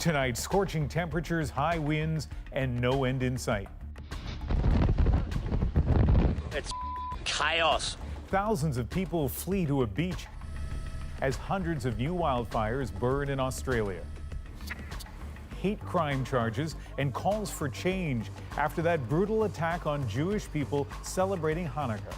Tonight, scorching temperatures, high winds, and no end in sight. It's chaos. Thousands of people flee to a beach as hundreds of new wildfires burn in Australia. Hate crime charges and calls for change after that brutal attack on Jewish people celebrating Hanukkah.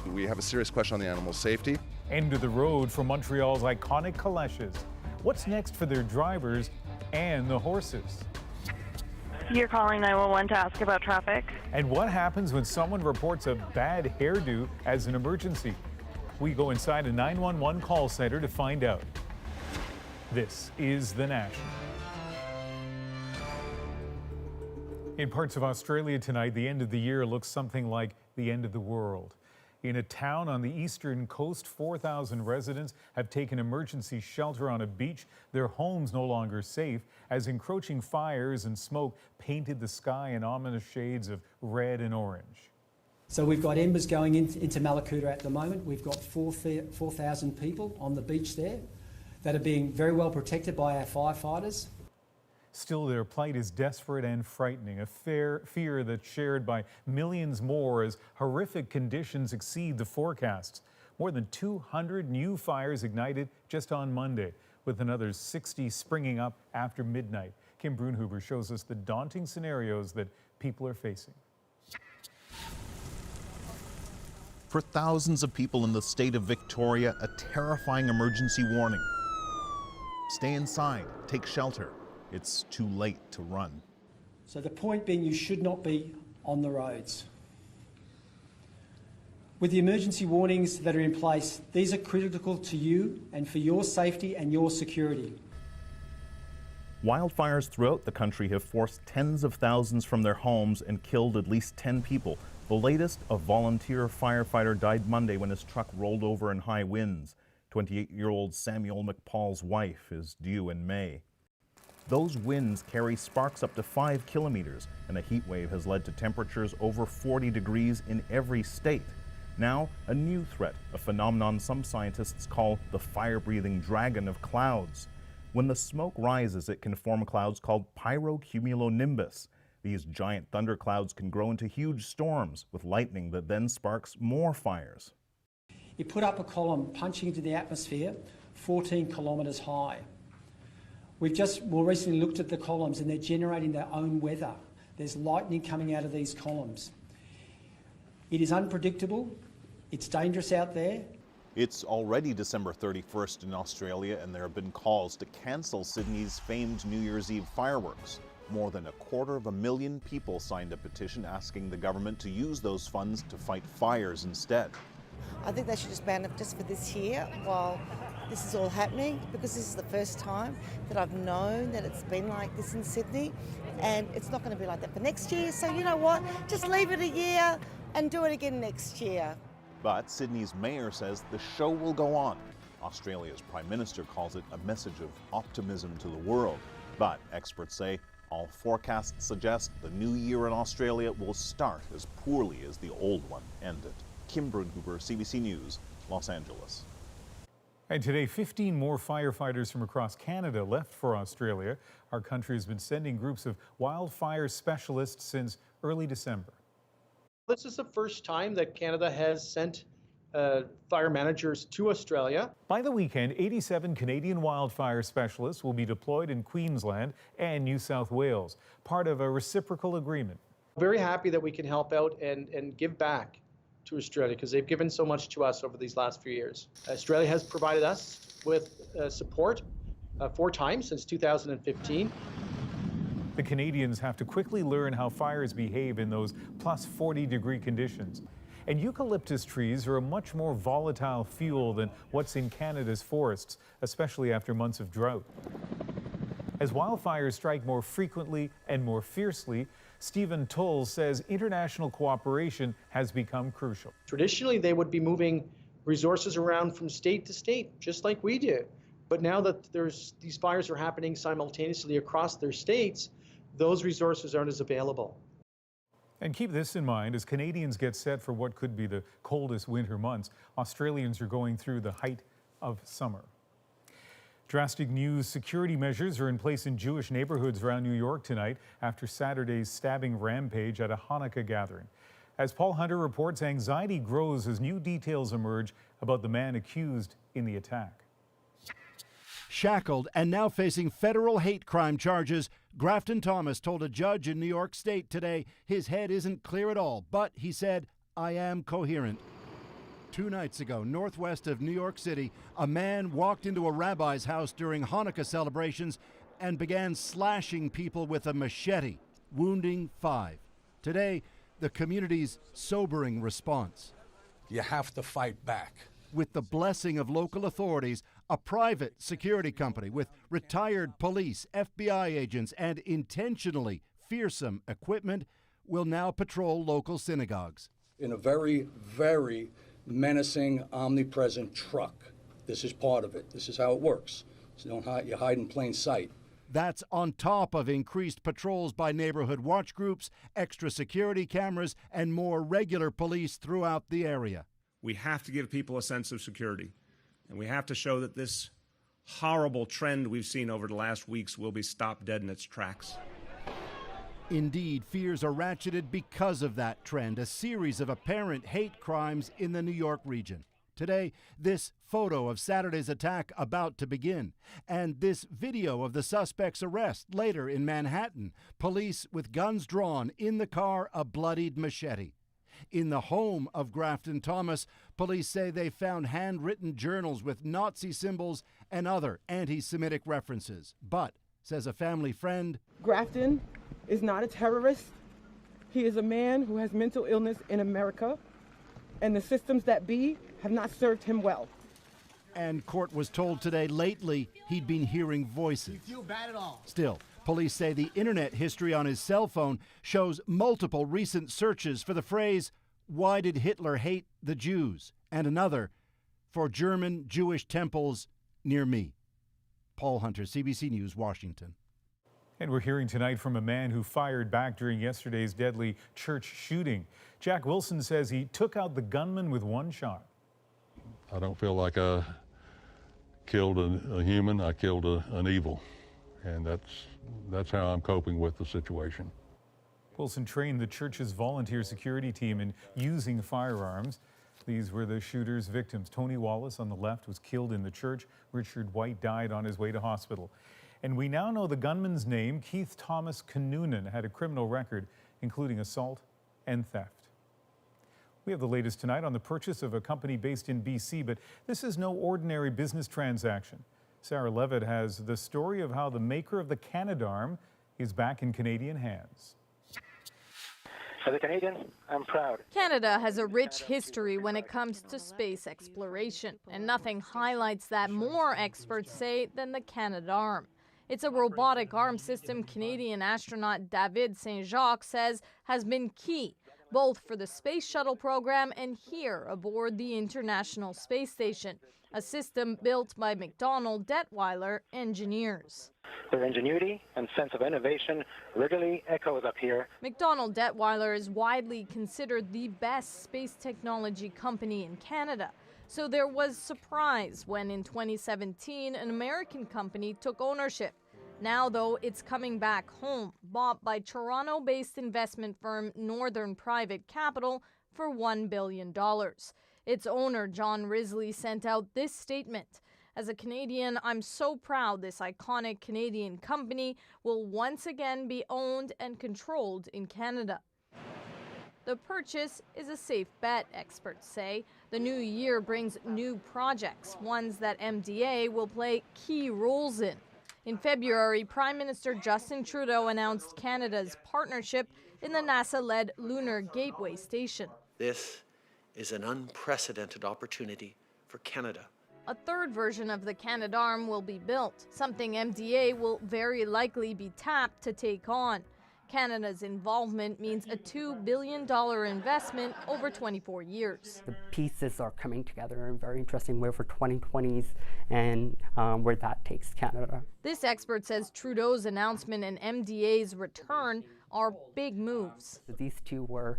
We have a serious question on the animal safety. End of the road for Montreal's iconic Calèches. What's next for their drivers and the horses? You're calling 911 to ask about traffic. And what happens when someone reports a bad hairdo as an emergency? We go inside a 911 call center to find out. This is The National. In parts of Australia tonight, the end of the year looks something like the end of the world. In a town on the eastern coast, 4,000 residents have taken emergency shelter on a beach. Their homes no longer safe as encroaching fires and smoke painted the sky in ominous shades of red and orange. So we've got embers going into Malakuta at the moment. We've got 4,000 people on the beach there that are being very well protected by our firefighters. Still, their plight is desperate and frightening, a fear that's shared by millions more as horrific conditions exceed the forecasts. More than 200 new fires ignited just on Monday, with another 60 springing up after midnight. Kim Brunhuber shows us the daunting scenarios that people are facing. For thousands of people in the state of Victoria, a terrifying emergency warning. Stay inside, take shelter. It's too late to run. So the point being, you should not be on the roads. With the emergency warnings that are in place, these are critical to you and for your safety and your security. Wildfires throughout the country have forced tens of thousands from their homes and killed at least 10 people. The latest, a volunteer firefighter died Monday when his truck rolled over in high winds. 28-year-old Samuel McPaul's wife is due in May. Those winds carry sparks up to 5 kilometers, and a heat wave has led to temperatures over 40 degrees in every state. Now, a new threat, a phenomenon some scientists call the fire-breathing dragon of clouds. When the smoke rises, it can form clouds called pyrocumulonimbus. These giant thunderclouds can grow into huge storms with lightning that then sparks more fires. You put up a column punching into the atmosphere 14 kilometres high. We've just more recently looked at the columns and they're generating their own weather. There's lightning coming out of these columns. It is unpredictable. It's dangerous out there. It's already December 31st in Australia, and there have been calls to cancel Sydney's famed New Year's Eve fireworks. More than 250,000 people signed a petition asking the government to use those funds to fight fires instead. I think they should just ban it just for this year while this is all happening, because this is the first time that I've known that it's been like this in Sydney, and it's not going to be like that for next year. So you know what, just leave it a year and do it again next year. But Sydney's mayor says the show will go on. Australia's Prime Minister calls it a message of optimism to the world. But experts say all forecasts suggest the new year in Australia will start as poorly as the old one ended. Kim Brunhuber, CBC News, Los Angeles. And today, 15 more firefighters from across Canada left for Australia. Our country has been sending groups of wildfire specialists since early December. This is the first time that Canada has sent fire managers to Australia. By the weekend, 87 Canadian wildfire specialists will be deployed in Queensland and New South Wales, part of a reciprocal agreement. Very happy that we can help out and give back to Australia, because they've given so much to us over these last few years. Australia has provided us with support 4 times since 2015. The Canadians have to quickly learn how fires behave in those plus 40-degree conditions. And eucalyptus trees are a much more volatile fuel than what's in Canada's forests, especially after months of drought. As wildfires strike more frequently and more fiercely, Stephen Tull says international cooperation has become crucial. Traditionally, they would be moving resources around from state to state, just like we do. But now that these fires are happening simultaneously across their states, those resources aren't as available. And keep this in mind, as Canadians get set for what could be the coldest winter months, Australians are going through the height of summer. Drastic new security measures are in place in Jewish neighborhoods around New York tonight after Saturday's stabbing rampage at a Hanukkah gathering. As Paul Hunter reports, anxiety grows as new details emerge about the man accused in the attack. Shackled and now facing federal hate crime charges, Grafton Thomas told a judge in New York State today his head isn't clear at all, but he said, "I am coherent." 2 nights ago, northwest of New York City, a man walked into a rabbi's house during Hanukkah celebrations and began slashing people with a machete, wounding 5. Today, the community's sobering response. You have to fight back. With the blessing of local authorities, a private security company with retired police, FBI agents, and intentionally fearsome equipment will now patrol local synagogues. In a very, very menacing, omnipresent truck. This is part of it. This is how it works. So you hide in plain sight. That's on top of increased patrols by neighborhood watch groups, extra security cameras, and more regular police throughout the area. We have to give people a sense of security, and we have to show that this horrible trend we've seen over the last weeks will be stopped dead in its tracks. Indeed, fears are ratcheted because of that trend, a series of apparent hate crimes in the New York region. Today, this photo of Saturday's attack about to begin, and this video of the suspect's arrest later in Manhattan, police with guns drawn, in the car a bloodied machete. In the home of Grafton Thomas, police say they found handwritten journals with Nazi symbols and other anti-Semitic references. But, says a family friend, Grafton is not a terrorist. He is a man who has mental illness in America, and the systems that be have not served him well. And court was told today lately he'd been hearing voices. You feel bad at all? Still, police say the internet history on his cell phone shows multiple recent searches for the phrase, "Why did Hitler hate the Jews?" and another, "For German Jewish temples near me." Paul Hunter, CBC News, Washington. And we're hearing tonight from a man who fired back during yesterday's deadly church shooting. Jack Wilson says he took out the gunman with 1 shot. I don't feel like I killed a human, I killed an evil. And that's how I'm coping with the situation. Wilson trained the church's volunteer security team in using firearms. These were the shooter's victims. Tony Wallace on the left was killed in the church. Richard White died on his way to hospital. And we now know the gunman's name. Keith Thomas Kanunen had a criminal record, including assault and theft. We have the latest tonight on the purchase of a company based in BC, but this is no ordinary business transaction. Sarah Levitt has the story of how the maker of the Canadarm is back in Canadian hands. As a Canadian, I'm proud. Canada has a rich history when it comes to space exploration, and nothing highlights that more, experts say, than the Canadarm. It's a robotic arm system Canadian astronaut David Saint-Jacques says has been key, both for the space shuttle program and here aboard the International Space Station, a system built by McDonnell Detweiler engineers. Their ingenuity and sense of innovation regularly echoes up here. McDonnell Detweiler is widely considered the best space technology company in Canada. So there was surprise when in 2017 an American company took ownership. Now, though, it's coming back home, bought by Toronto-based investment firm Northern Private Capital for $1 billion. Its owner, John Risley, sent out this statement. As a Canadian, I'm so proud this iconic Canadian company will once again be owned and controlled in Canada. The purchase is a safe bet, experts say. The new year brings new projects, ones that MDA will play key roles in. In February, Prime Minister Justin Trudeau announced Canada's partnership in the NASA-led Lunar Gateway Station. This is an unprecedented opportunity for Canada. A third version of the Canadarm will be built, something MDA will very likely be tapped to take on. Canada's involvement means a $2 billion investment over 24 years. The pieces are coming together in a very interesting way for 2020s and where that takes Canada. This expert says Trudeau's announcement and MDA's return are big moves. These two were,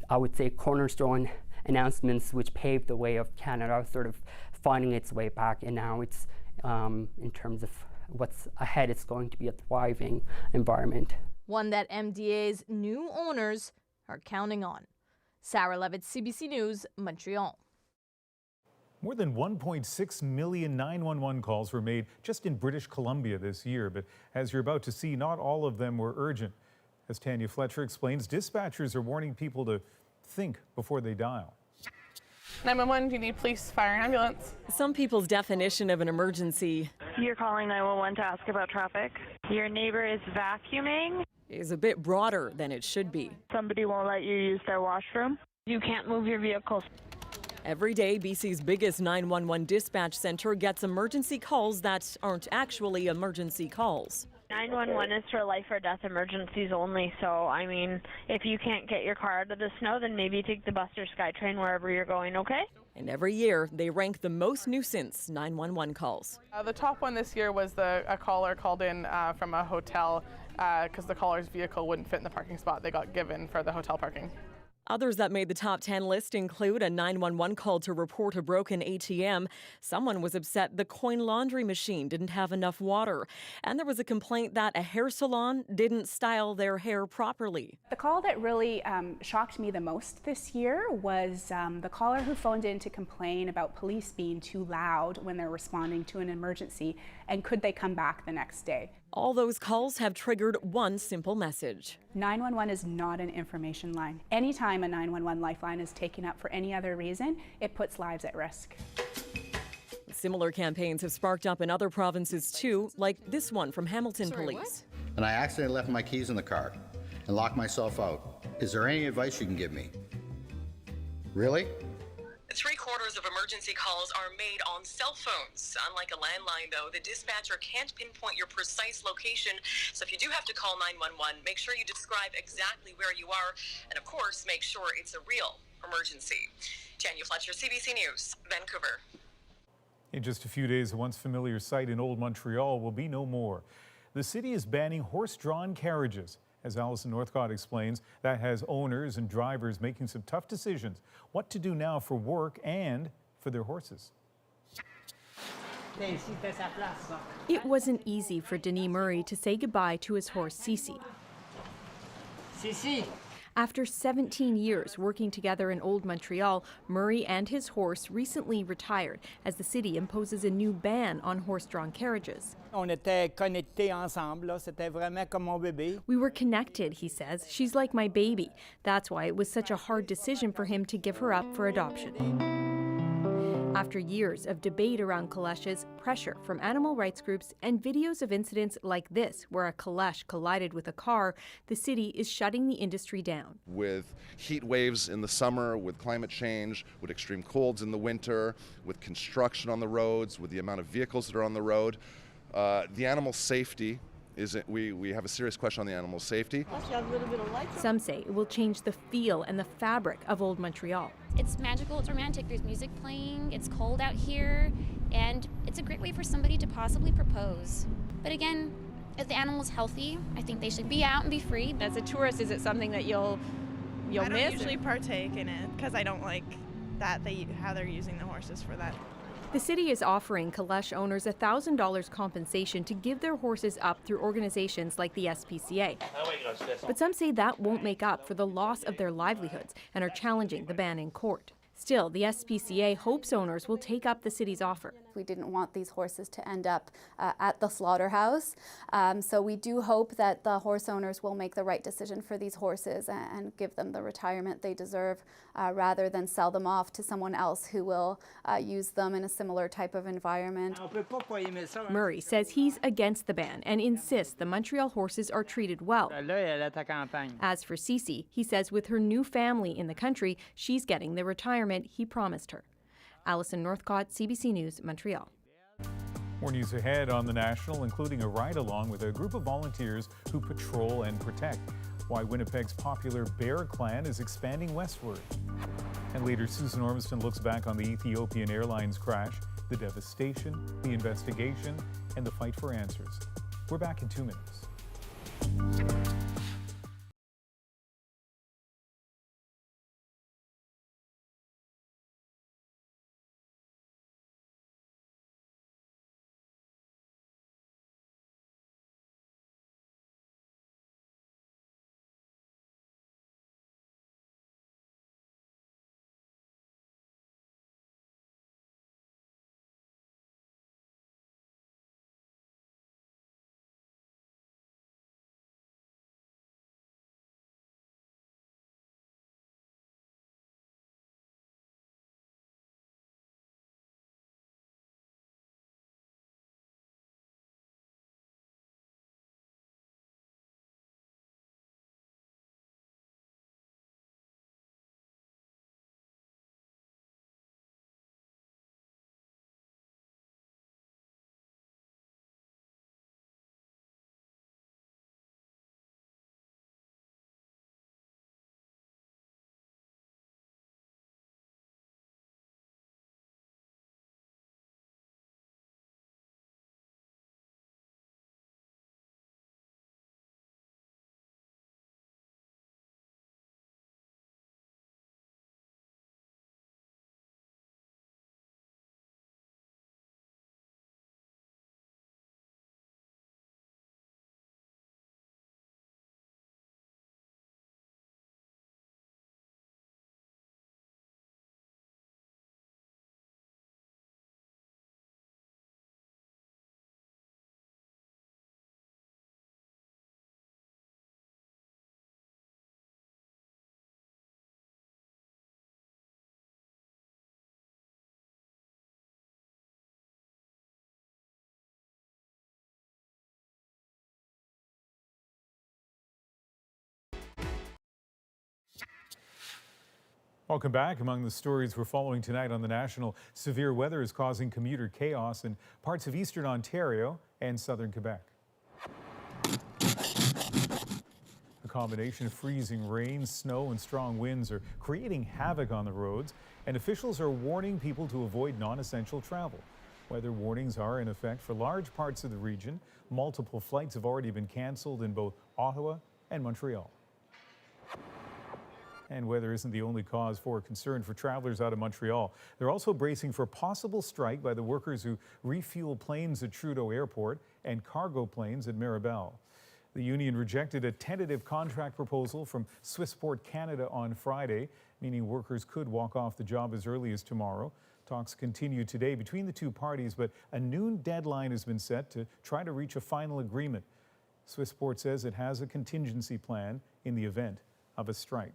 I would say, cornerstone announcements which paved the way of Canada sort of finding its way back, and now it's in terms of what's ahead, it's going to be a thriving environment. One that MDA's new owners are counting on. Sarah Levitt, CBC News, Montreal. More than 1.6 million 911 calls were made just in British Columbia this year, but as you're about to see, not all of them were urgent. As Tanya Fletcher explains, dispatchers are warning people to think before they dial. 911, do you need police, fire, ambulance? Some people's definition of an emergency. You're calling 911 to ask about traffic. Your neighbor is vacuuming. Is a bit broader than it should be. Somebody won't let you use their washroom. You can't move your vehicle. Every day, BC's biggest 911 dispatch center gets emergency calls that aren't actually emergency calls. 911 is for life or death emergencies only, so I mean, if you can't get your car out of the snow, then maybe take the bus or SkyTrain wherever you're going, okay? And every year, they rank the most nuisance 911 calls. The top one this year was a caller called in from a hotel because the caller's vehicle wouldn't fit in the parking spot they got given for the hotel parking. Others that made the top 10 list include a 911 call to report a broken ATM. Someone was upset the coin laundry machine didn't have enough water. And there was a complaint that a hair salon didn't style their hair properly. The call that really shocked me the most this year was the caller who phoned in to complain about police being too loud when they're responding to an emergency, and could they come back the next day. All those calls have triggered one simple message. 911 is not an information line. Anytime a 911 lifeline is taken up for any other reason, it puts lives at risk. Similar campaigns have sparked up in other provinces too, like this one from Hamilton Police. And I accidentally left my keys in the car and locked myself out. Is there any advice you can give me? Really? 3/4 of emergency calls are made on cell phones. Unlike a landline, though, the dispatcher can't pinpoint your precise location. So if you do have to call 911, make sure you describe exactly where you are. And of course, make sure it's a real emergency. Tanya Fletcher, CBC News, Vancouver. In just a few days, a once familiar sight in Old Montreal will be no more. The city is banning horse-drawn carriages. As Alison Northcott explains, that has owners and drivers making some tough decisions. What to do now for work and for their horses. It wasn't easy for Denis Murray to say goodbye to his horse, Cece. After 17 years working together in Old Montreal, Murray and his horse recently retired as the city imposes a new ban on horse-drawn carriages. On était connectés ensemble, là, c'était vraiment comme mon bébé. We were connected, he says. She's like my baby. That's why it was such a hard decision for him to give her up for adoption. After years of debate around Calèches, pressure from animal rights groups, and videos of incidents like this, where a Calèche collided with a car, the city is shutting the industry down. With heat waves in the summer, with climate change, with extreme colds in the winter, with construction on the roads, with the amount of vehicles that are on the road, the animal safety we have a serious question on the animal safety. Some say it will change the feel and the fabric of Old Montreal. It's magical, it's romantic, there's music playing, it's cold out here, and it's a great way for somebody to possibly propose. But again, if the animal's healthy, I think they should be out and be free. As a tourist, is it something that you'll miss? I don't usually partake in it because I don't like how they're using the horses for that. The city is offering Calèche owners $1,000 compensation to give their horses up through organizations like the SPCA. But some say that won't make up for the loss of their livelihoods and are challenging the ban in court. Still, the SPCA hopes owners will take up the city's offer. We didn't want these horses to end up at the slaughterhouse. So we do hope that the horse owners will make the right decision for these horses and give them the retirement they deserve rather than sell them off to someone else who will use them in a similar type of environment. Murray says he's against the ban and insists the Montreal horses are treated well. As for Cece, he says with her new family in the country, she's getting the retirement he promised her. Alison Northcott, CBC News, Montreal. More news ahead on The National, including a ride-along with a group of volunteers who patrol and protect. Why Winnipeg's popular Bear Clan is expanding westward. And later, Susan Ormiston looks back on the Ethiopian Airlines crash, the devastation, the investigation, and the fight for answers. We're back in 2 minutes. Welcome back. Among the stories we're following tonight on The National, severe weather is causing commuter chaos in parts of eastern Ontario and southern Quebec. A combination of freezing rain, snow, and strong winds are creating havoc on the roads, and officials are warning people to avoid non-essential travel. Weather warnings are in effect for large parts of the region. Multiple flights have already been canceled in both Ottawa and Montreal. And weather isn't the only cause for concern for travelers out of Montreal. They're also bracing for a possible strike by the workers who refuel planes at Trudeau Airport and cargo planes at Mirabel. The union rejected a tentative contract proposal from Swissport Canada on Friday, meaning workers could walk off the job as early as tomorrow. Talks continue today between the two parties, but a noon deadline has been set to try to reach a final agreement. Swissport says it has a contingency plan in the event of a strike.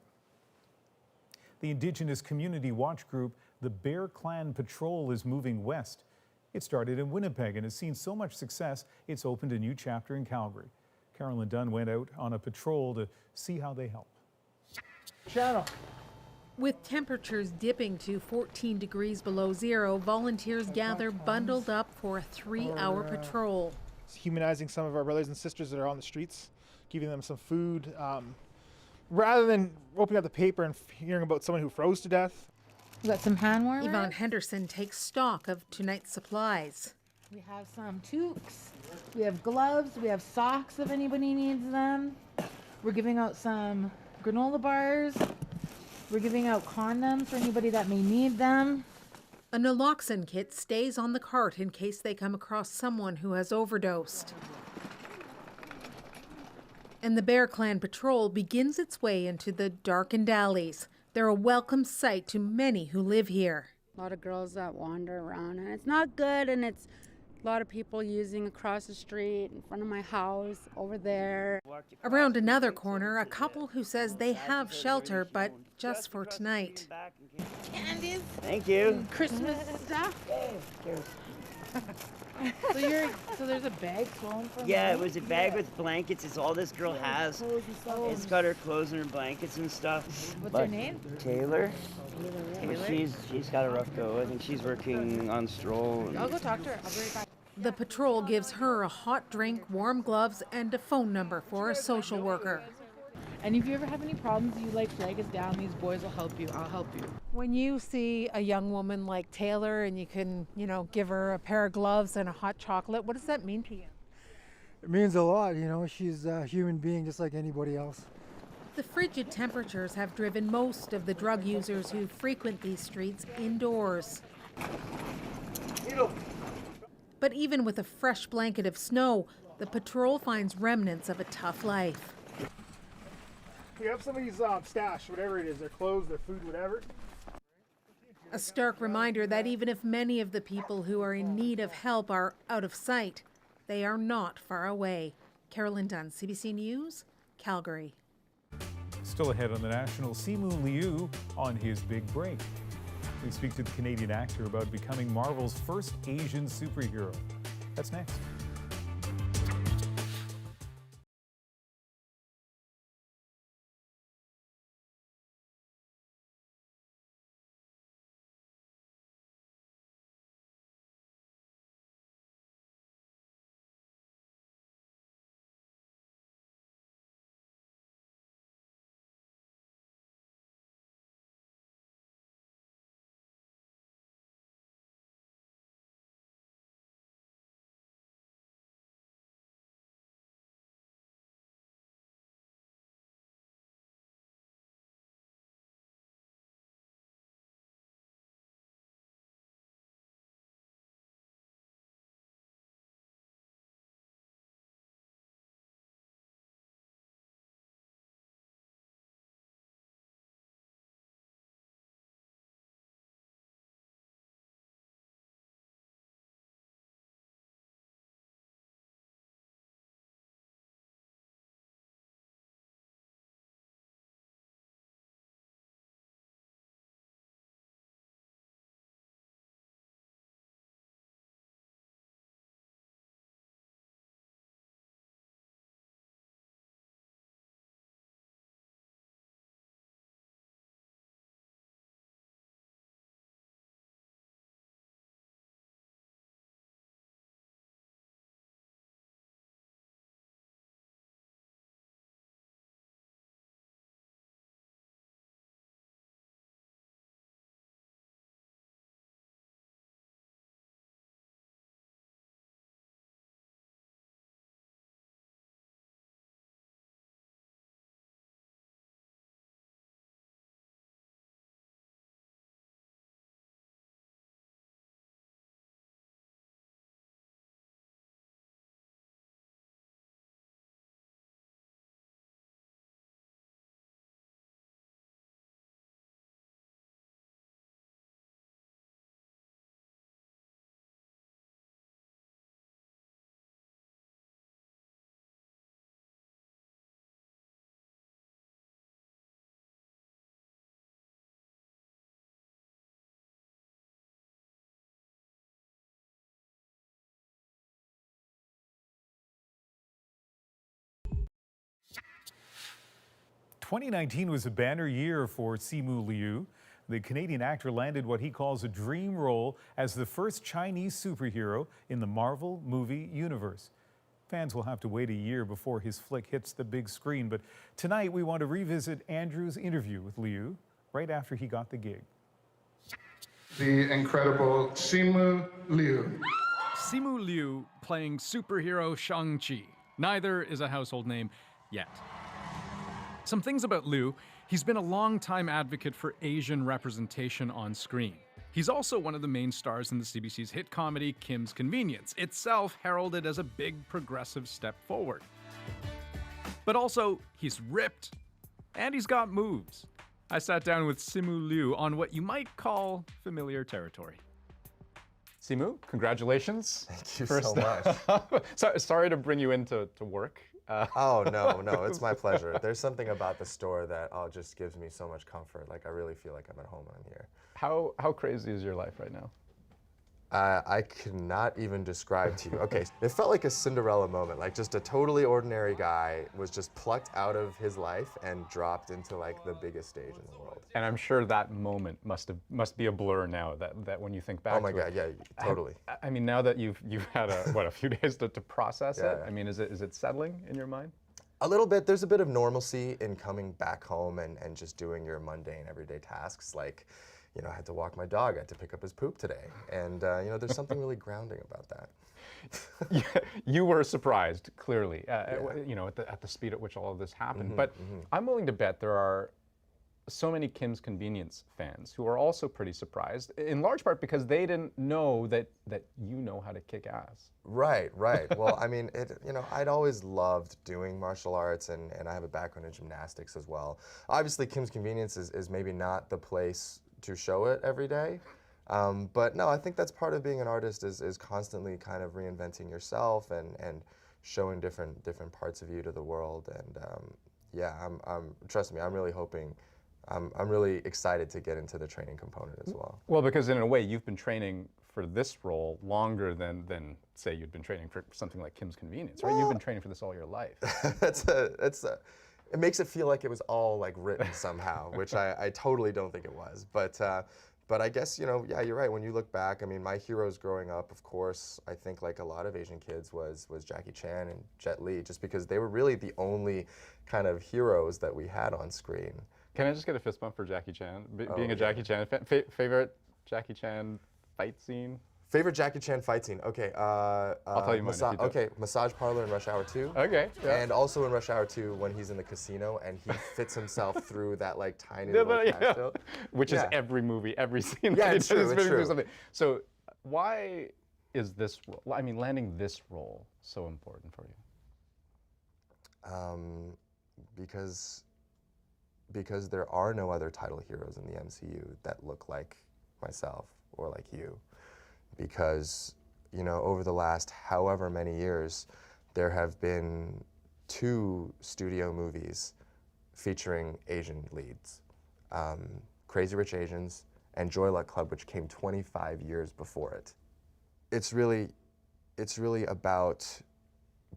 The Indigenous community watch group, the Bear Clan Patrol, is moving west. It started in Winnipeg and has seen so much success, it's opened a new chapter in Calgary. Carolyn Dunn went out on a patrol to see how they help. Channel. With temperatures dipping to 14 degrees below zero, volunteers gather bundled up for a 3-hour patrol. It's humanizing some of our brothers and sisters that are on the streets, giving them some food. Rather than opening up the paper and hearing about someone who froze to death. We got some hand warmers. Yvonne Henderson takes stock of tonight's supplies. We have some toques. We have gloves. We have socks if anybody needs them. We're giving out some granola bars. We're giving out condoms for anybody that may need them. A naloxone kit stays on the cart in case they come across someone who has overdosed. And the Bear Clan Patrol begins its way into the darkened alleys. They're a welcome sight to many who live here. A lot of girls that wander around, and it's not good, and it's a lot of people using across the street, in front of my house, over there. Around another corner, a couple who says they have shelter, but just for tonight. Candies. Thank you. And Christmas stuff. So there's a bag full from Yeah, it was a bag with blankets. It's all this girl has. It's got her clothes and her blankets and stuff. What's her name? Taylor. She's got a rough go. I think she's working on Stroll. I'll go talk to her. I'll be right back. The patrol gives her a hot drink, warm gloves, and a phone number for a social worker. And if you ever have any problems, you flag us down. These boys will help you. I'll help you. When you see a young woman like Taylor and you can, give her a pair of gloves and a hot chocolate, what does that mean to you? It means a lot, she's a human being just like anybody else. The frigid temperatures have driven most of the drug users who frequent these streets indoors. But even with a fresh blanket of snow, the patrol finds remnants of a tough life. We have somebody's stash, whatever it is, their clothes, their food, whatever. A stark reminder that even if many of the people who are in need of help are out of sight, they are not far away. Carolyn Dunn, CBC News, Calgary. Still ahead on The National, Simu Liu on his big break. We speak to the Canadian actor about becoming Marvel's first Asian superhero. That's next. 2019 was a banner year for Simu Liu. The Canadian actor landed what he calls a dream role as the first Chinese superhero in the Marvel movie universe. Fans will have to wait a year before his flick hits the big screen, but tonight we want to revisit Andrew's interview with Liu right after he got the gig. The incredible Simu Liu. Simu Liu playing superhero Shang-Chi. Neither is a household name yet. Some things about Liu: he's been a long-time advocate for Asian representation on screen. He's also one of the main stars in the CBC's hit comedy Kim's Convenience, itself heralded as a big progressive step forward. But also, he's ripped, and he's got moves. I sat down with Simu Liu on what you might call familiar territory. Simu, congratulations. Thank you so much. Sorry to bring you into work. Oh, no, it's my pleasure. There's something about the store that just gives me so much comfort. Like, I really feel like I'm at home when I'm here. How crazy is your life right now? I cannot even describe to you. Okay, it felt like a Cinderella moment. Like, just a totally ordinary guy was just plucked out of his life and dropped into like the biggest stage in the world. And I'm sure that moment must be a blur now. That when you think back. Oh my God, yeah, totally. I mean, now that you've had a few days to process it. I mean, is it settling in your mind? A little bit. There's a bit of normalcy in coming back home and just doing your mundane everyday tasks. Like, you know, I had to walk my dog, I had to pick up his poop today. And, you know, there's something really grounding about that. You were surprised, clearly, you know, at the speed at which all of this happened. But I'm willing to bet there are so many Kim's Convenience fans who are also pretty surprised, in large part because they didn't know that you know how to kick ass. Right. Well, I mean, you know, I'd always loved doing martial arts, and I have a background in gymnastics as well. Obviously, Kim's Convenience is maybe not the place to show it every day. But no, I think that's part of being an artist is constantly kind of reinventing yourself and showing different parts of you to the world. And yeah, trust me, I'm really hoping, I'm really excited to get into the training component as well. Well, because in a way, you've been training for this role longer than say you'd been training for something like Kim's Convenience, right? You've been training for this all your life. It makes it feel like it was all like written somehow, which I totally don't think it was. But I guess, you know, yeah, you're right. When you look back, I mean, my heroes growing up, of course, I think like a lot of Asian kids was Jackie Chan and Jet Li, just because they were really the only kind of heroes that we had on screen. Can I just get a fist bump for Jackie Chan? Being a Jackie Chan fan, favorite Jackie Chan fight scene? Favorite Jackie Chan fight scene? Okay. I'll tell you mine. Okay, Massage Parlor in Rush Hour 2. Okay. Yeah. And also in Rush Hour 2 when he's in the casino and he fits himself through that like tiny little castle. Which is every movie, every scene. Yeah, it's true. So why is this role, I mean, landing this role so important for you? Because there are no other title heroes in the MCU that look like myself or like you. Because, you know, over the last however many years, there have been 2 studio movies featuring Asian leads. Crazy Rich Asians and Joy Luck Club, which came 25 years before it. It's really about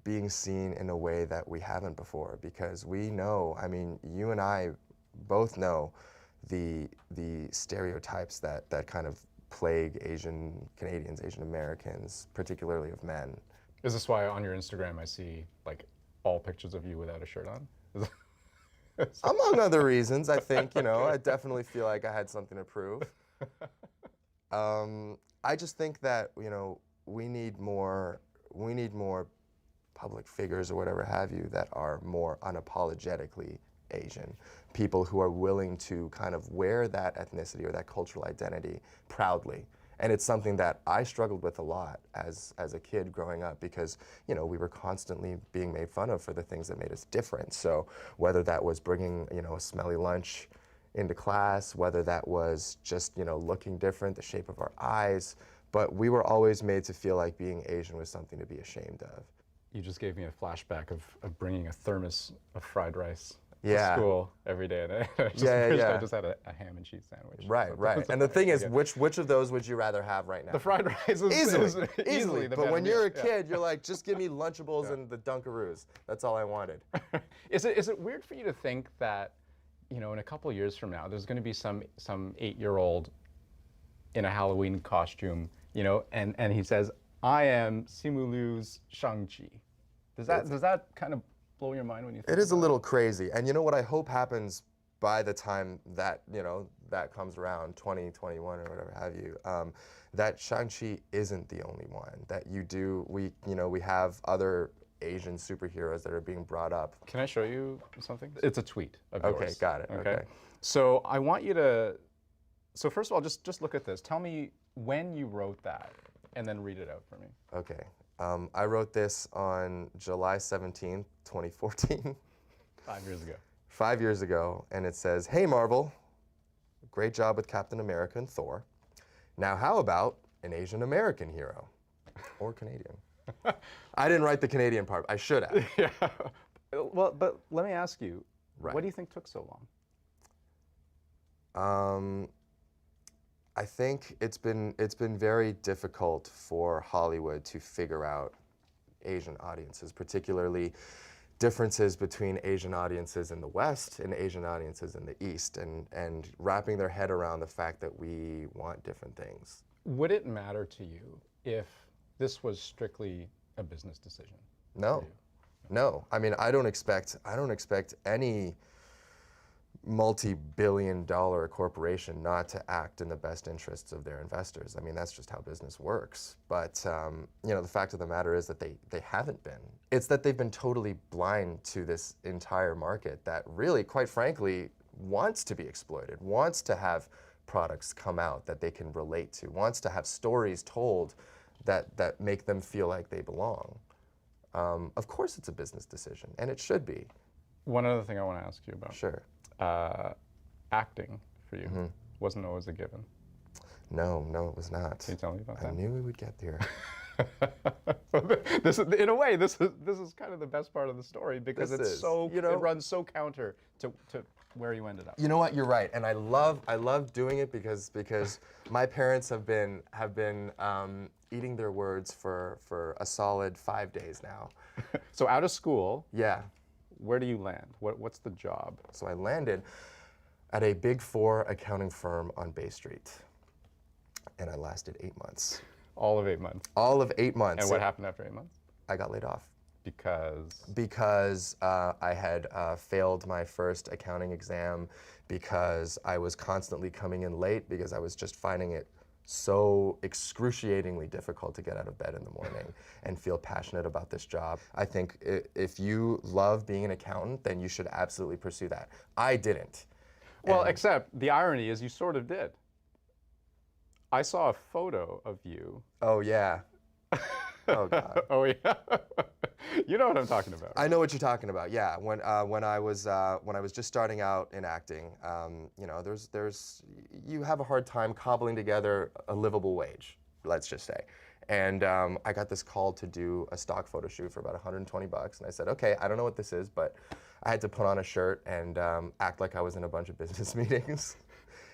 being seen in a way that we haven't before, because we know, I mean, you and I both know the stereotypes that kind of plague Asian Canadians, Asian Americans, particularly of men. Is this why on your Instagram I see like all pictures of you without a shirt on? Among other reasons, I think, you know, I definitely feel like I had something to prove. I just think that, you know, we need more public figures or whatever have you that are more unapologetically Asian. People who are willing to kind of wear that ethnicity or that cultural identity proudly. And it's something that I struggled with a lot as a kid growing up, because, you know, we were constantly being made fun of for the things that made us different. So whether that was bringing, you know, a smelly lunch into class, whether that was just, you know, looking different, the shape of our eyes, but we were always made to feel like being Asian was something to be ashamed of. You just gave me a flashback of bringing a thermos of fried rice to school every day, and I just had a ham and cheese sandwich. Right. And the thing is, which of those would you rather have right now? The fried rice is easily the But when you're a kid, you're like, just give me Lunchables and the Dunkaroos. That's all I wanted. Is it weird for you to think that you know, in a couple years from now, there's going to be some 8-year-old in a Halloween costume, you know, and he says, "I am Simu Liu's Shang-Chi." Does that kind of blow your mind when you think It is a about little crazy. And you know what I hope happens by the time that, you know, that comes around, 2021 or whatever have you, that Shang-Chi isn't the only one. That we have other Asian superheroes that are being brought up. Can I show you something? It's a tweet of yours. Okay, got it. Okay. So I want you to, so first of all, just look at this. Tell me when you wrote that, and then read it out for me. Okay. I wrote this on July 17th, 2014. 5 years ago. 5 years ago, and it says, "Hey Marvel, great job with Captain America and Thor. Now how about an Asian American hero? Or Canadian." I didn't write the Canadian part. I should have. Yeah. Well, but let me ask you, Right. What do you think took so long? I think it's been very difficult for Hollywood to figure out Asian audiences, particularly differences between Asian audiences in the West and Asian audiences in the East, and wrapping their head around the fact that we want different things. Would it matter to you if this was strictly a business decision? No, no. I mean, I don't expect any multi-billion-dollar corporation not to act in the best interests of their investors. I mean, that's just how business works. But you know, the fact of the matter is that they haven't been. It's that they've been totally blind to this entire market that really, quite frankly, wants to be exploited, wants to have products come out that they can relate to, wants to have stories told that make them feel like they belong. Of course it's a business decision, and it should be. One other thing I want to ask you about. Sure. Acting for you wasn't always a given. No, it was not. Can you tell me about that? I knew we would get there. This is, in a way, this is kind of the best part of the story because it runs so counter to where you ended up. You know what? You're right, and I love doing it because my parents have been eating their words for a solid 5 days now. So out of school, yeah. Where do you land? What's the job? So I landed at a Big 4 accounting firm on Bay Street, and I lasted 8 months. All of 8 months? All of 8 months. And what happened after 8 months? I got laid off. Because? Because I had failed my first accounting exam, because I was constantly coming in late, because I was just finding it so excruciatingly difficult to get out of bed in the morning and feel passionate about this job. I think if you love being an accountant, then you should absolutely pursue that. I didn't. Well, except the irony is you sort of did. I saw a photo of you. Oh, yeah. Oh, God. Oh, yeah. You know what I'm talking about. I know what you're talking about. Yeah, when I was just starting out in acting, you know, you have a hard time cobbling together a livable wage, let's just say. And I got this call to do a stock photo shoot for about $120, and I said, okay, I don't know what this is, but I had to put on a shirt and act like I was in a bunch of business meetings.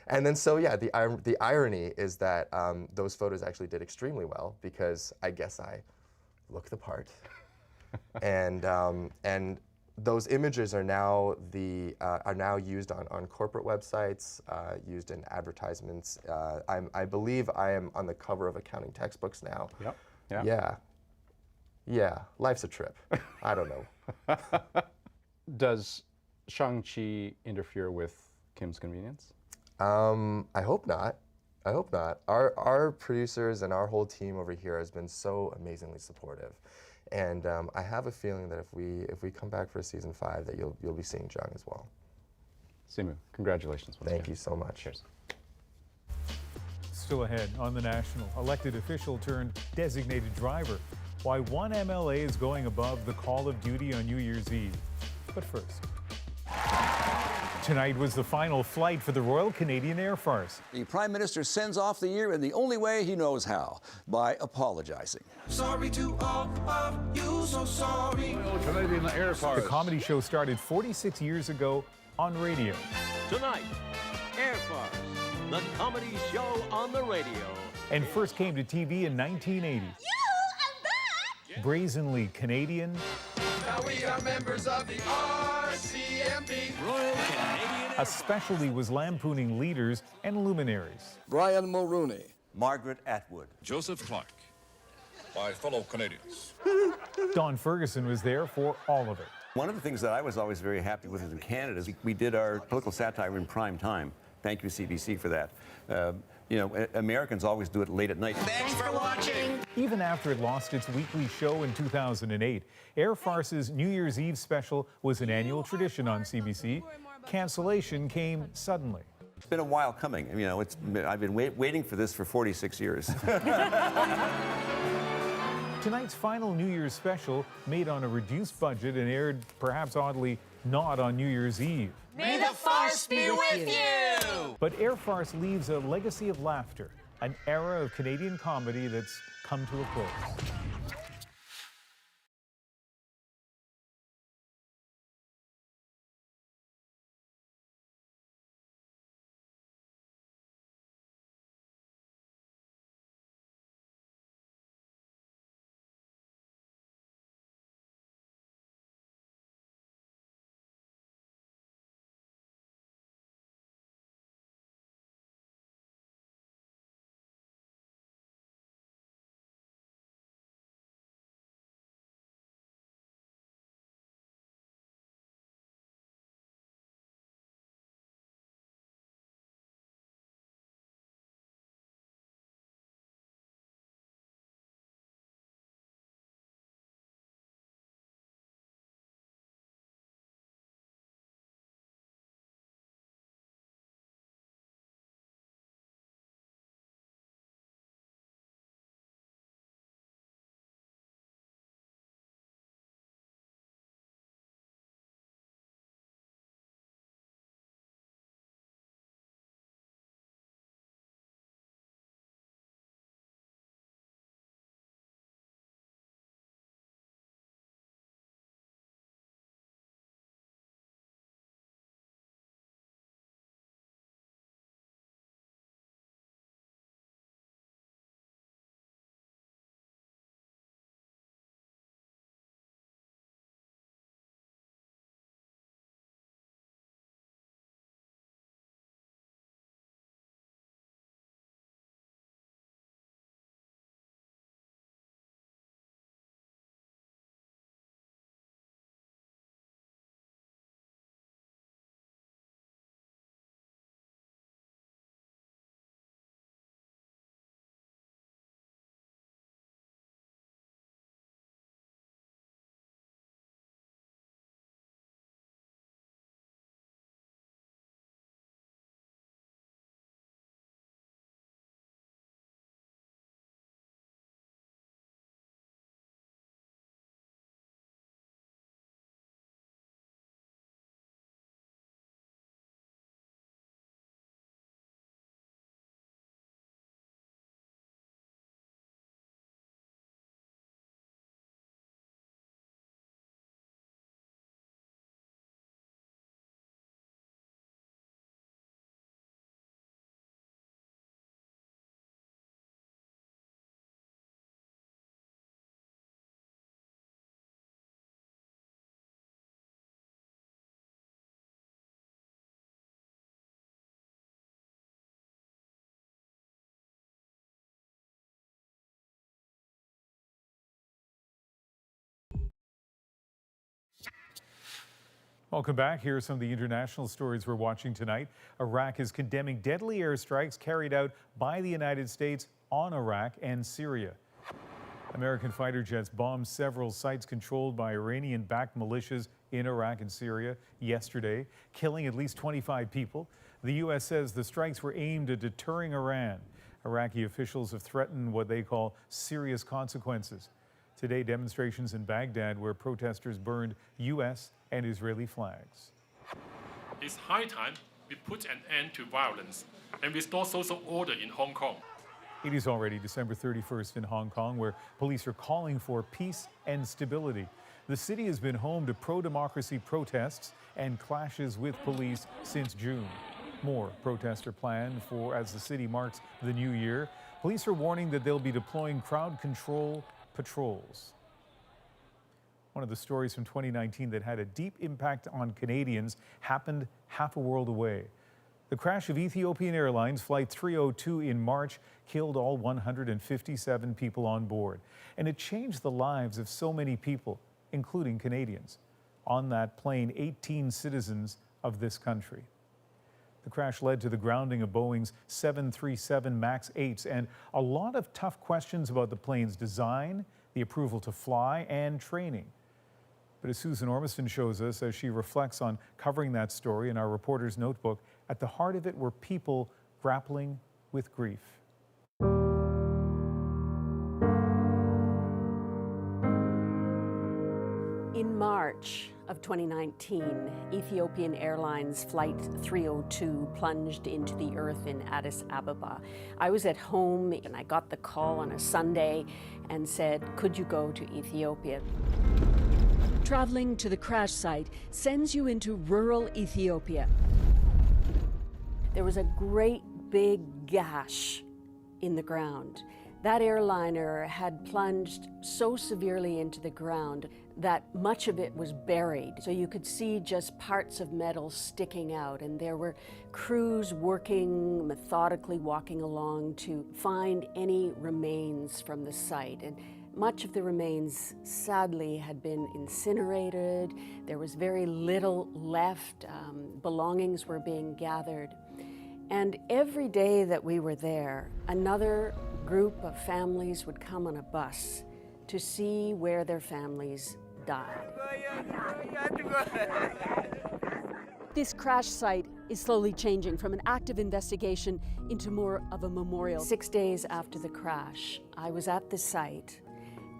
And then, so yeah, the irony is that those photos actually did extremely well because I guess I look the part. And those images are now used on corporate websites, used in advertisements. I believe I am on the cover of accounting textbooks now. Yep. Yeah. Yeah. Yeah. Life's a trip. I don't know. Does Shang-Chi interfere with Kim's convenience? I hope not. I hope not. Our producers and our whole team over here has been so amazingly supportive. And I have a feeling that if we come back for season 5, that you'll be seeing Jung as well. Simu, congratulations. Thank you so much. Cheers. Still ahead on The National, elected official turned designated driver. Why one MLA is going above the call of duty on New Year's Eve. But first, tonight was the final flight for the Royal Canadian Air Force. The Prime Minister sends off the year in the only way he knows how, by apologizing. Sorry to all of you, so sorry. Royal Canadian Air Force. The comedy show started 46 years ago on radio. Tonight, Air Force, the comedy show on the radio. And first came to TV in 1980. I'm back! Brazenly Canadian. Now we are members of the RCMP. Royal Canadian. A specialty was lampooning leaders and luminaries. Brian Mulrooney. Margaret Atwood. Joseph Clark. My fellow Canadians. Don Ferguson was there for all of it. One of the things that I was always very happy with in Canada is we did our political satire in prime time. Thank you, CBC, for that. You know, Americans always do it late at night. Thanks for watching. Even after it lost its weekly show in 2008, Air Farce's New Year's Eve special was an annual tradition on CBC. Cancellation came suddenly. It's been a while coming. You know, I've been waiting for this for 46 years. Tonight's final New Year's special, made on a reduced budget and aired, perhaps oddly, not on New Year's Eve. May the farce be with you. But Air Farce leaves a legacy of laughter, an era of Canadian comedy that's come to a close. Welcome back. Here are some of the international stories we're watching tonight. Iraq is condemning deadly airstrikes carried out by the United States on Iraq and Syria. American fighter jets bombed several sites controlled by Iranian-backed militias in Iraq and Syria yesterday, killing at least 25 people. The U.S. says the strikes were aimed at deterring Iran. Iraqi officials have threatened what they call serious consequences. Today, demonstrations in Baghdad where protesters burned U.S. and Israeli flags. It's high time we put an end to violence and restore social order in Hong Kong. It is already December 31st in Hong Kong, where police are calling for peace and stability. The city has been home to pro-democracy protests and clashes with police since June. More protests are planned for as the city marks the new year. Police are warning that they'll be deploying crowd control patrols. One of the stories from 2019 that had a deep impact on Canadians happened half a world away. The crash of Ethiopian Airlines Flight 302 in March killed all 157 people on board. And it changed the lives of so many people, including Canadians. On that plane, 18 citizens of this country. The crash led to the grounding of Boeing's 737 MAX 8s and a lot of tough questions about the plane's design, the approval to fly, and training. But as Susan Ormiston shows us as she reflects on covering that story in our reporter's notebook, at the heart of it were people grappling with grief. In March of 2019, Ethiopian Airlines Flight 302 plunged into the earth in Addis Ababa. I was at home and I got the call on a Sunday and said, could you go to Ethiopia? Traveling to the crash site sends you into rural Ethiopia. There was a great big gash in the ground. That airliner had plunged so severely into the ground that much of it was buried. So you could see just parts of metal sticking out, and there were crews working, methodically walking along to find any remains from the site. And much of the remains, sadly, had been incinerated. There was very little left. Belongings were being gathered. And every day that we were there, another group of families would come on a bus to see where their families died. This crash site is slowly changing from an active investigation into more of a memorial. 6 days after the crash, I was at the site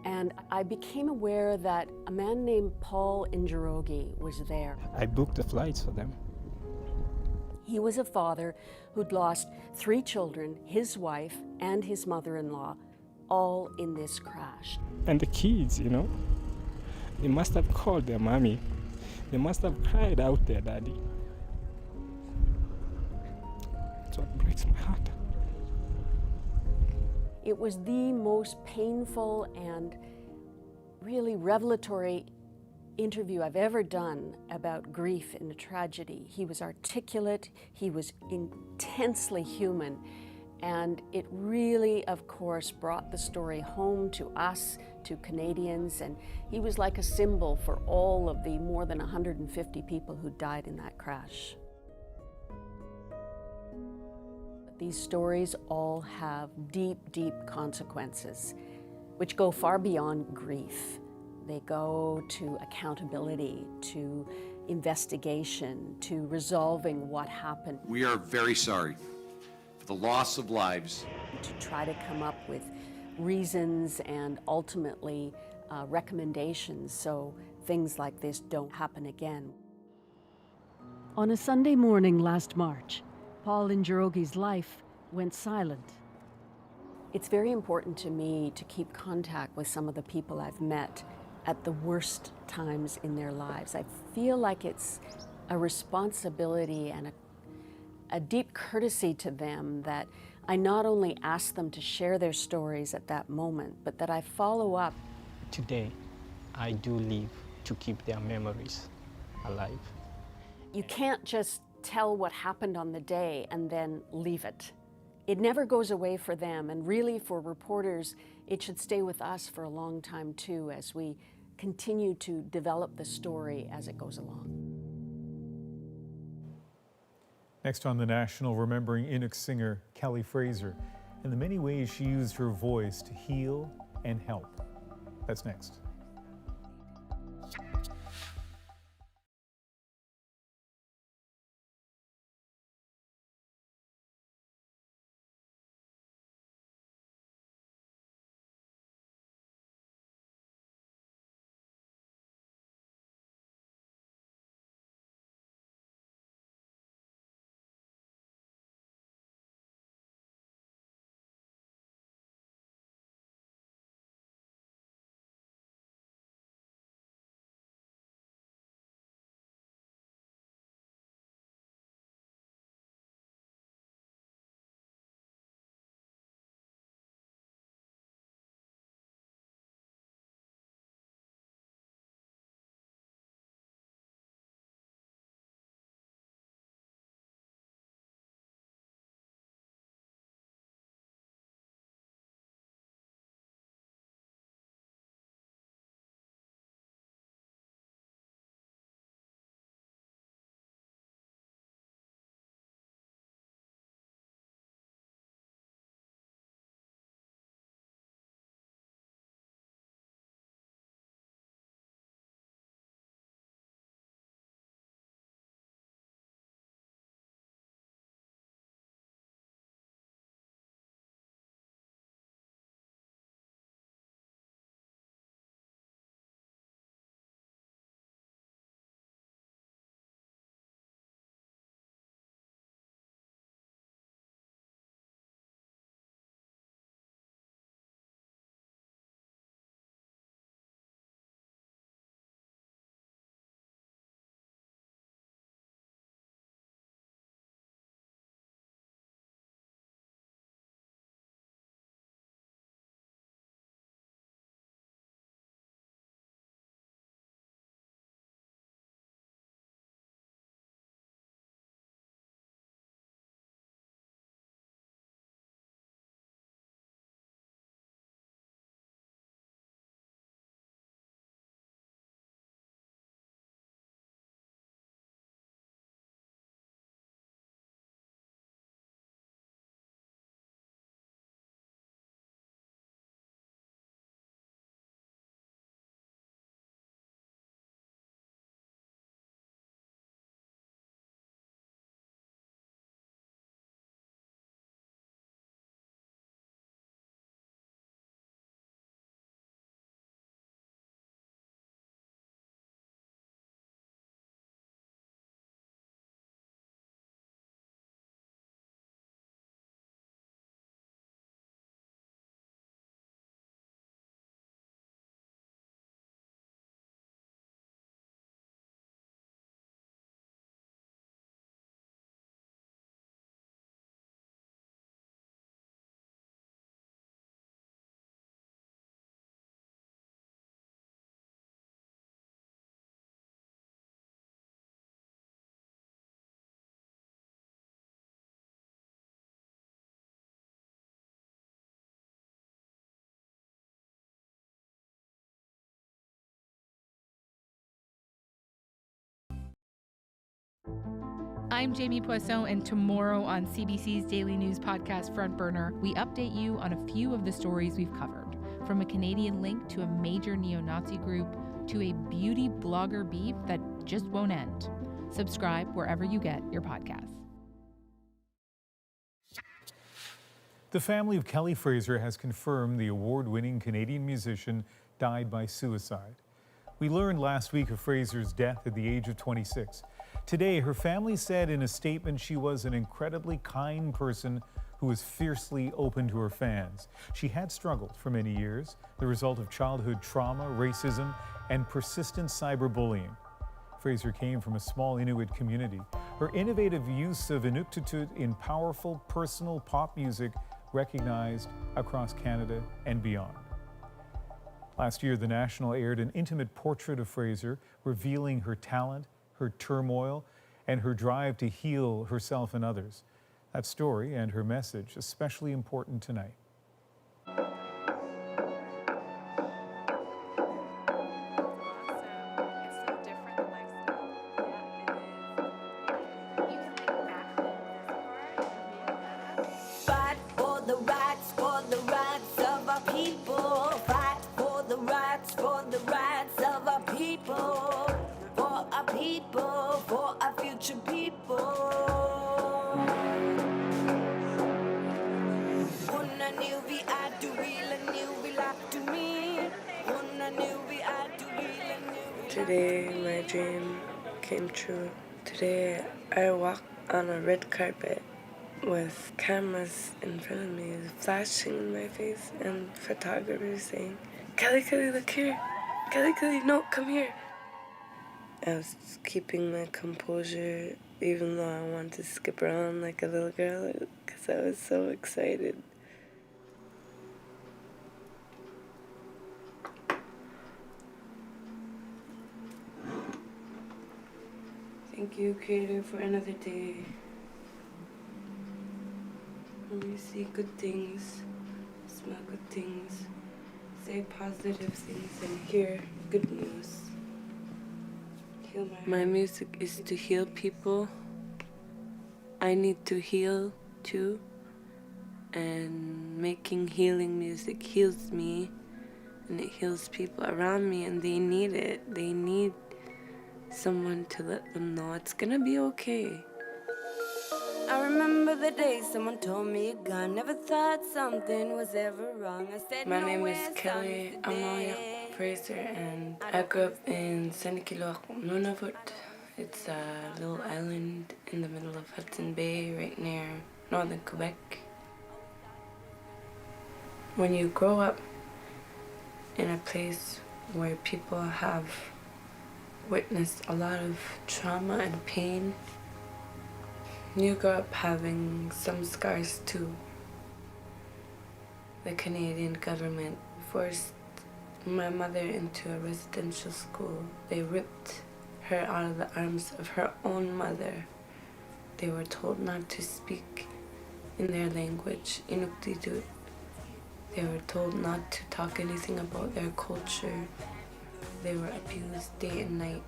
and I became aware that a man named Paul Njoroge was there. I booked the flights for them. He was a father who'd lost 3 children, his wife and his mother-in-law, all in this crash. And the kids, you know, they must have called their mommy. They must have cried out their daddy. That's what breaks my heart. It was the most painful and really revelatory interview I've ever done about grief in a tragedy. He was articulate, he was intensely human, and it really, of course, brought the story home to us, to Canadians, and he was like a symbol for all of the more than 150 people who died in that crash. These stories all have deep, deep consequences, which go far beyond grief. They go to accountability, to investigation, to resolving what happened. We are very sorry for the loss of lives. To try to come up with reasons and ultimately recommendations so things like this don't happen again. On a Sunday morning last March, Paul Njoroge's life went silent. It's very important to me to keep contact with some of the people I've met at the worst times in their lives. I feel like it's a responsibility and a deep courtesy to them that I not only ask them to share their stories at that moment, but that I follow up. Today, I do live to keep their memories alive. You can't just tell what happened on the day and then leave it. It never goes away for them, and really for reporters, it should stay with us for a long time too as we continue to develop the story as it goes along. Next on The National, remembering Inuk singer Kelly Fraser and the many ways she used her voice to heal and help. That's next. I'm Jamie Poisson, and tomorrow on CBC's daily news podcast Front Burner, we update you on a few of the stories we've covered, from a Canadian link to a major neo-Nazi group to a beauty blogger beef that just won't end. Subscribe wherever you get your podcasts. The family of Kelly Fraser has confirmed the award-winning Canadian musician died by suicide. We learned last week of Fraser's death at the age of 26. Today, her family said in a statement she was an incredibly kind person who was fiercely open to her fans. She had struggled for many years, the result of childhood trauma, racism, and persistent cyberbullying. Fraser came from a small Inuit community. Her innovative use of Inuktitut in powerful, personal pop music recognized across Canada and beyond. Last year, the National aired an intimate portrait of Fraser, revealing her talent, her turmoil, and her drive to heal herself and others. That story and her message especially important tonight. Fight for the rights of our people. Fight for the rights of our people. For our people, for our future people. Today my dream came true. Today I walked on a red carpet with cameras in front of me, flashing in my face, and photographers saying, "Kelly, Kelly, look here. Kelly, Kelly, no, come here." I was keeping my composure, even though I wanted to skip around like a little girl, because I was so excited. Thank you, Creator, for another day. When we see good things, smell good things, say positive things, and hear good news. Heal my music is to heal people. I need to heal too. And making healing music heals me, and it heals people around me, and they need it. They need someone to let them know it's gonna be okay. I remember the day someone told me a gun. Never thought something was ever wrong. I said, My name is Kelly Amalia Fraser, and I grew up in Sanikiloaq, Nunavut. It's a little island in the middle of Hudson Bay, right near northern Quebec. When you grow up in a place where people have witnessed a lot of trauma and pain, you grow up having some scars too. The Canadian government forced my mother into a residential school. They ripped her out of the arms of her own mother. They were told not to speak in their language, Inuktitut. They were told not to talk anything about their culture. They were abused day and night.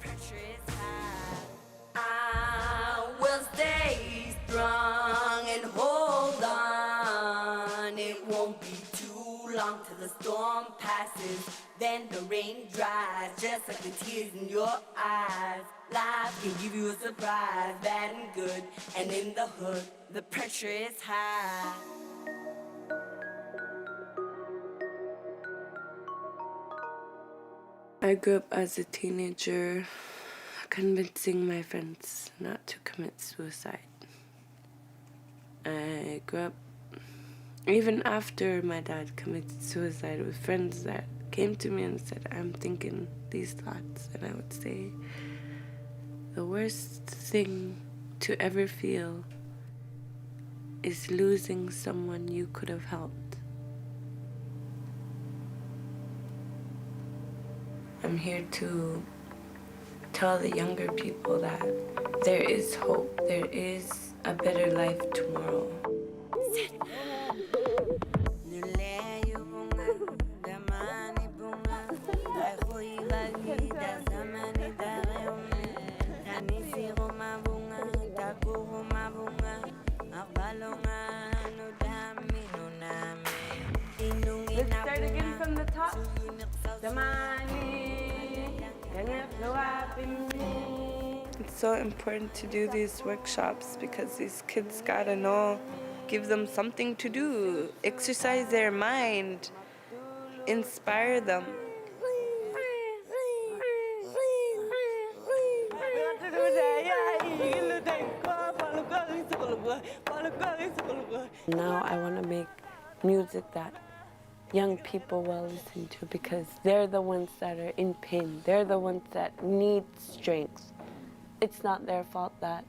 I will stay strong and hold on. It won't be too long till the storm passes. Then the rain dries, just like the tears in your eyes. Life can give you a surprise, bad and good. And in the hood, the pressure is high. I grew up as a teenager convincing my friends not to commit suicide. I grew up, even after my dad committed suicide, with friends that came to me and said, "I'm thinking these thoughts." And I would say, the worst thing to ever feel is losing someone you could have helped. I'm here to tell the younger people that there is hope, there is a better life tomorrow. It's so important to do these workshops because these kids gotta know, give them something to do, exercise their mind, inspire them. Now I want to make music that young people will listen to because they're the ones that are in pain. They're the ones that need strength. It's not their fault that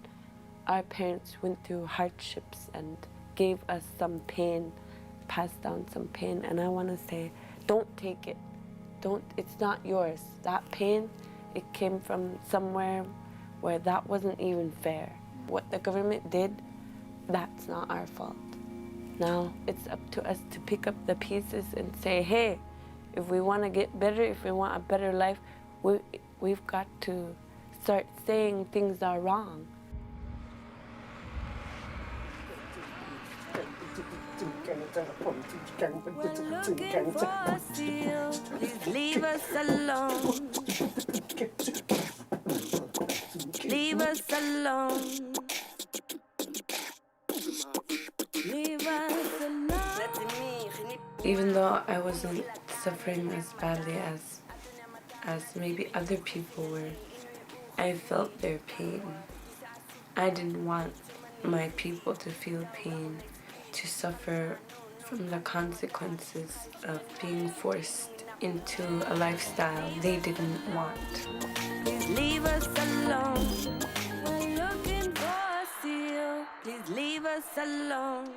our parents went through hardships and gave us some pain, passed down some pain. And I want to say, don't take it. It's not yours. That pain, it came from somewhere where that wasn't even fair. What the government did, that's not our fault. Now it's up to us to pick up the pieces and say, hey, if we want to get better, if we want a better life, we've got to start saying things are wrong. We're looking for a seal. Please leave us alone. Leave us alone. Leave us alone. Even though I wasn't suffering as badly as maybe other people were, I felt their pain. I didn't want my people to feel pain, to suffer from the consequences of being forced into a lifestyle they didn't want. Please leave us alone. We're looking for a seal. Please leave us alone.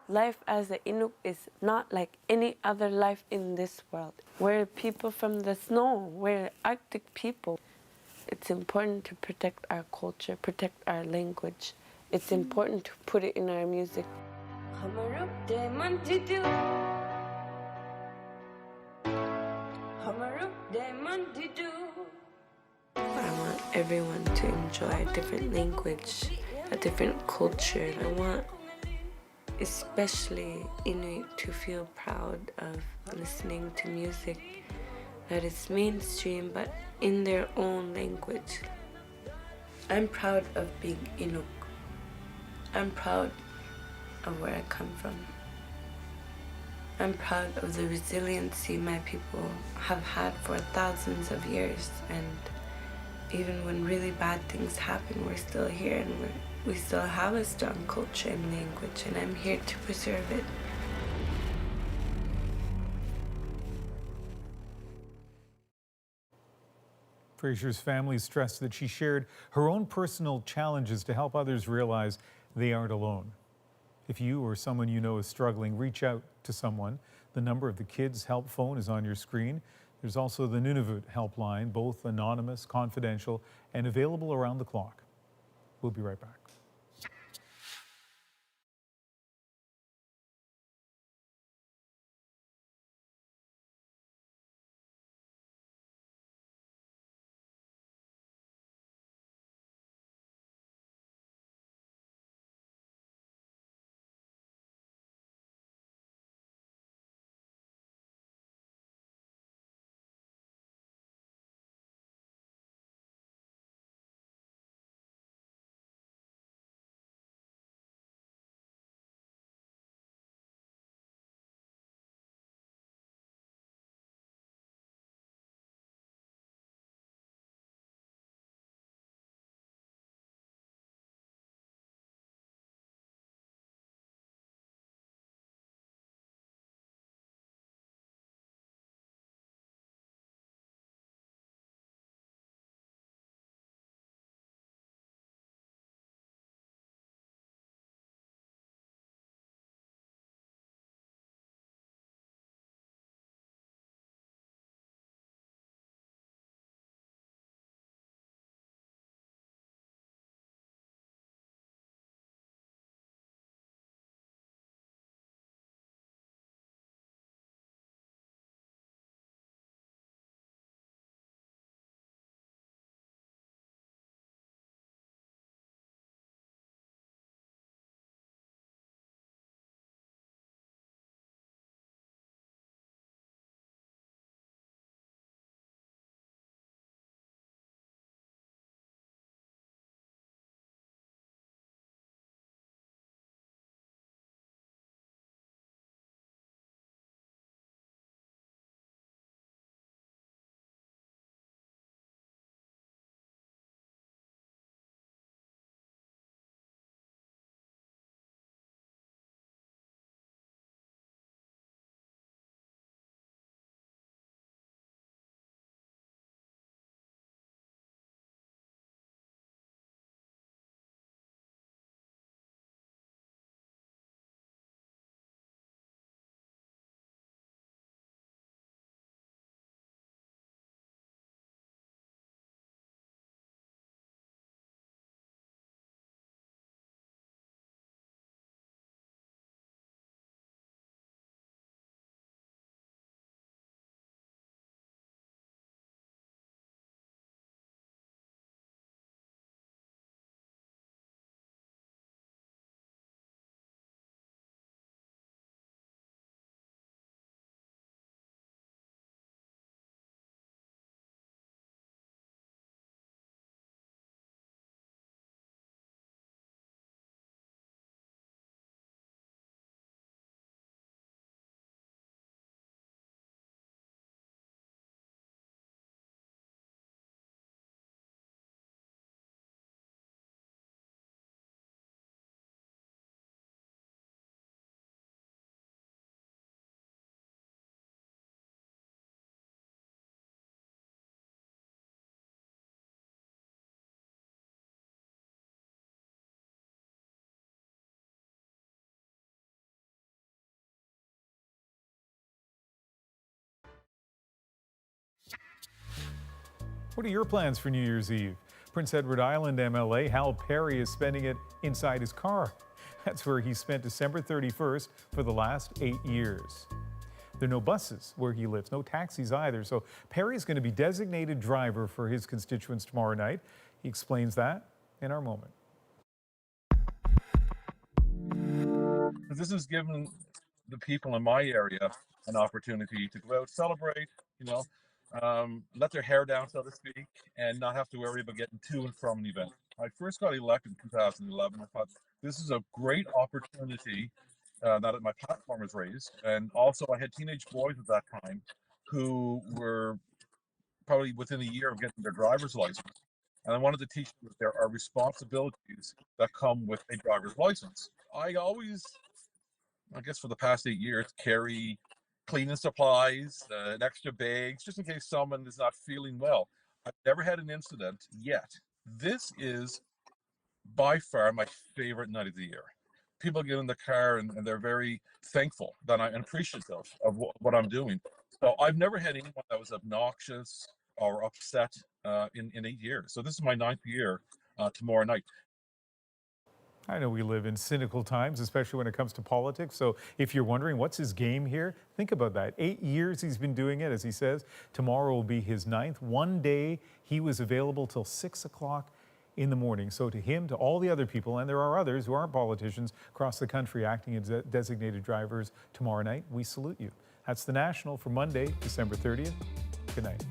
Life as an Inuk is not like any other life in this world. We're people from the snow. We're Arctic people. It's important to protect our culture, protect our language. It's important to put it in our music. I want everyone to enjoy a different language, a different culture. I want especially Inuit to feel proud of listening to music that is mainstream but in their own language. I'm proud of being Inuk. I'm proud of where I come from. I'm proud of the resiliency my people have had for thousands of years, and even when really bad things happen, we're still here and we still have a strong culture and language, and I'm here to preserve it. Fraser's family stressed that she shared her own personal challenges to help others realize they aren't alone. If you or someone you know is struggling, reach out to someone. The number of the Kids Help phone is on your screen. There's also the Nunavut helpline, both anonymous, confidential, and available around the clock. We'll be right back. What are your plans for New Year's Eve? Prince Edward Island MLA Hal Perry is spending it inside his car. That's where he spent December 31st for the last 8 years. There are no buses where he lives, no taxis either, so Perry's going to be designated driver for his constituents tomorrow night. He explains that in our moment. This has given the people in my area an opportunity to go out, celebrate, let their hair down, so to speak, and not have to worry about getting to and from an event. I first got elected in 2011. I thought this is a great opportunity now that my platform is raised. And also I had teenage boys at that time who were probably within a year of getting their driver's license. And I wanted to teach them that there are responsibilities that come with a driver's license. I always, I guess for the past 8 years, carry cleaning supplies, extra bags, just in case someone is not feeling well. I've never had an incident yet. This is by far my favorite night of the year. People get in the car and they're very thankful that I'm appreciative of what I'm doing. So I've never had anyone that was obnoxious or upset in 8 years. So this is my 9th year tomorrow night. I know we live in cynical times, especially when it comes to politics. So if you're wondering what's his game here, think about that. 8 years he's been doing it, as he says. Tomorrow will be his 9th. One day he was available till 6 o'clock in the morning. So to him, to all the other people, and there are others who aren't politicians across the country acting as designated drivers tomorrow night, we salute you. That's The National for Monday, December 30th. Good night.